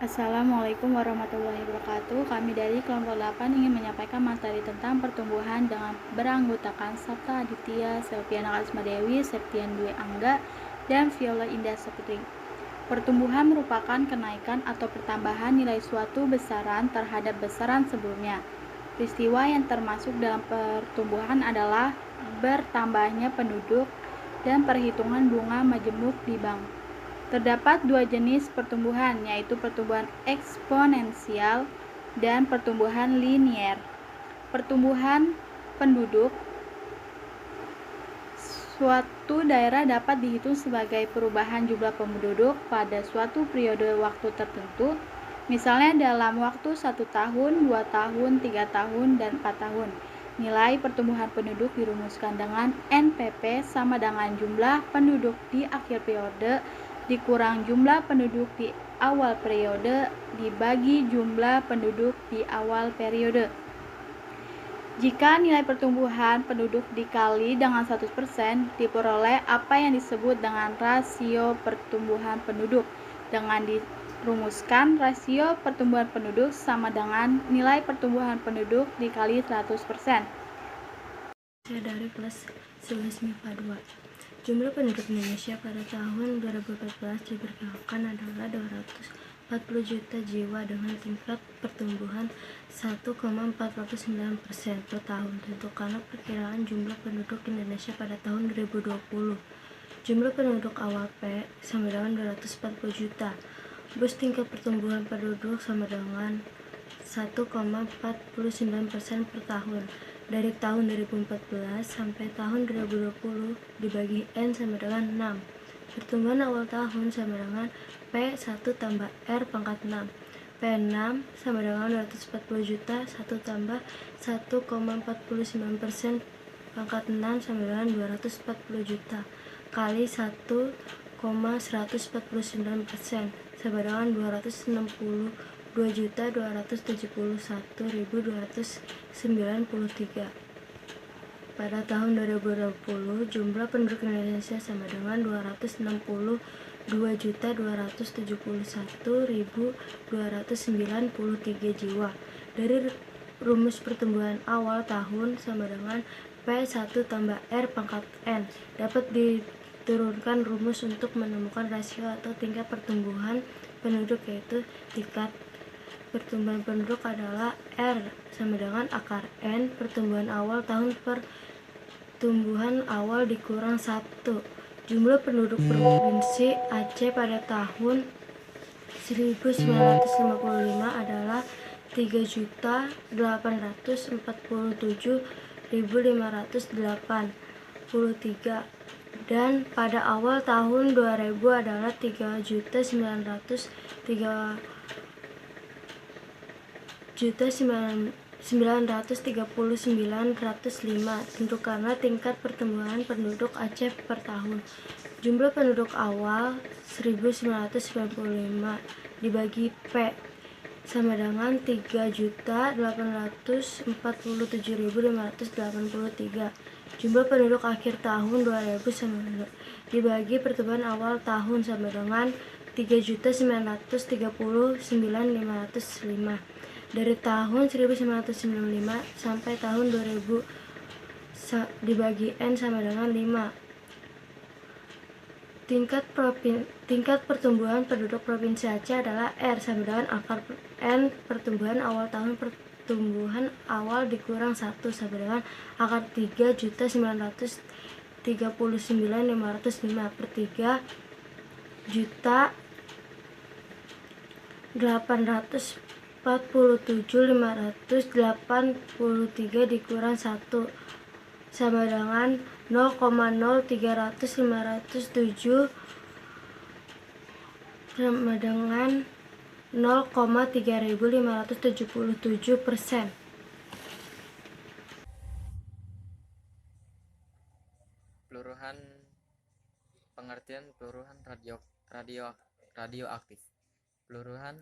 Assalamualaikum warahmatullahi wabarakatuh. Kami dari kelompok 8 ingin menyampaikan materi tentang pertumbuhan dengan beranggotakan Sabta Aditya, Selviana Karisma Dewi, Septian Dwi Angga, dan Viola Indah Saputri. Pertumbuhan merupakan kenaikan atau pertambahan nilai suatu besaran terhadap besaran sebelumnya. Peristiwa yang termasuk dalam pertumbuhan adalah bertambahnya penduduk dan perhitungan bunga majemuk di bank. Terdapat dua jenis pertumbuhan, yaitu pertumbuhan eksponensial dan pertumbuhan linier. Pertumbuhan penduduk suatu daerah dapat dihitung sebagai perubahan jumlah penduduk pada suatu periode waktu tertentu, misalnya dalam waktu 1 tahun, 2 tahun, 3 tahun, dan 4 tahun. Nilai pertumbuhan penduduk dirumuskan dengan NPP sama dengan jumlah penduduk di akhir periode dikurang jumlah penduduk di awal periode dibagi jumlah penduduk di awal periode. Jika nilai pertumbuhan penduduk dikali dengan 100%, diperoleh apa yang disebut dengan rasio pertumbuhan penduduk. Dengan dirumuskan, rasio pertumbuhan penduduk sama dengan nilai pertumbuhan penduduk dikali 100%. Dari kelas 11 MIPA 2. Jumlah penduduk Indonesia pada tahun 2014 diperkirakan adalah 240 juta jiwa dengan tingkat pertumbuhan 1,49% per tahun. Tentukanlah perkiraan jumlah penduduk Indonesia pada tahun 2020. Jumlah penduduk awal P sama dengan 240 juta. Bus tingkat pertumbuhan penduduk sama dengan 1,49% per tahun. Dari tahun 2014 sampai tahun 2020 dibagi N sama dengan 6. Pertumbuhan awal tahun sama dengan P1 tambah R pangkat 6. P6 sama dengan 240 juta, 1 tambah 1,49% pangkat 6 sama dengan 240 juta kali 1,149% sama dengan 262.271.293. Pada tahun 2020, jumlah penduduk Indonesia sama dengan 262.271.293 jiwa. Dari rumus pertumbuhan awal tahun sama dengan P1 tambah R pangkat N dapat diturunkan rumus untuk menemukan rasio atau tingkat pertumbuhan penduduk, yaitu tingkat pertumbuhan penduduk adalah R sama dengan akar N pertumbuhan awal tahun per pertumbuhan awal dikurang 1. Jumlah penduduk provinsi Aceh pada tahun 1955 adalah 3.847.583 dan pada awal tahun 2000 adalah 3.939.905. Tentukanlah tingkat pertumbuhan penduduk Aceh per tahun. Jumlah penduduk awal 1995 dibagi P sama dengan 3.847.583. Jumlah penduduk akhir tahun 2000 dibagi pertumbuhan awal tahun sama dengan 3.939.505. Dari tahun 1995 sampai tahun 2000 dibagi N sama dengan 5. Tingkat pertumbuhan penduduk Provinsi Aceh adalah R sama dengan akar N pertumbuhan awal tahun pertumbuhan awal dikurang 1 sama dengan akar 3.939.505 per 3.847.583 dikurang 1 sama dengan 0,0307 sama dengan 0,3577%. Peluruhan. Pengertian peluruhan radioaktif. Peluruhan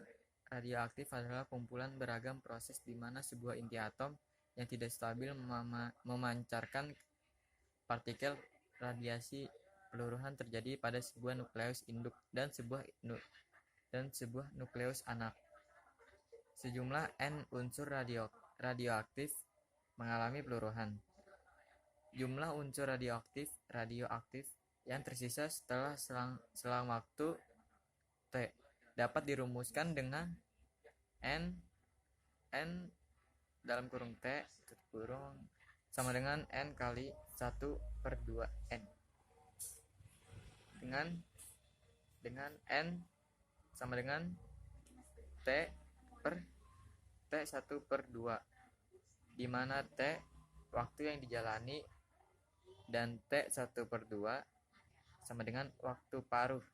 radioaktif adalah kumpulan beragam proses di mana sebuah inti atom yang tidak stabil memancarkan partikel radiasi. Peluruhan terjadi pada sebuah nukleus induk dan sebuah dan sebuah nukleus anak. Sejumlah N unsur radioaktif mengalami peluruhan. Jumlah unsur radioaktif yang tersisa setelah selang waktu T dapat dirumuskan dengan N dalam kurung T tutup kurung sama dengan N kali 1/2 N dengan N sama dengan T per T 1/2, di mana T waktu yang dijalani dan T 1/2 sama dengan waktu paruh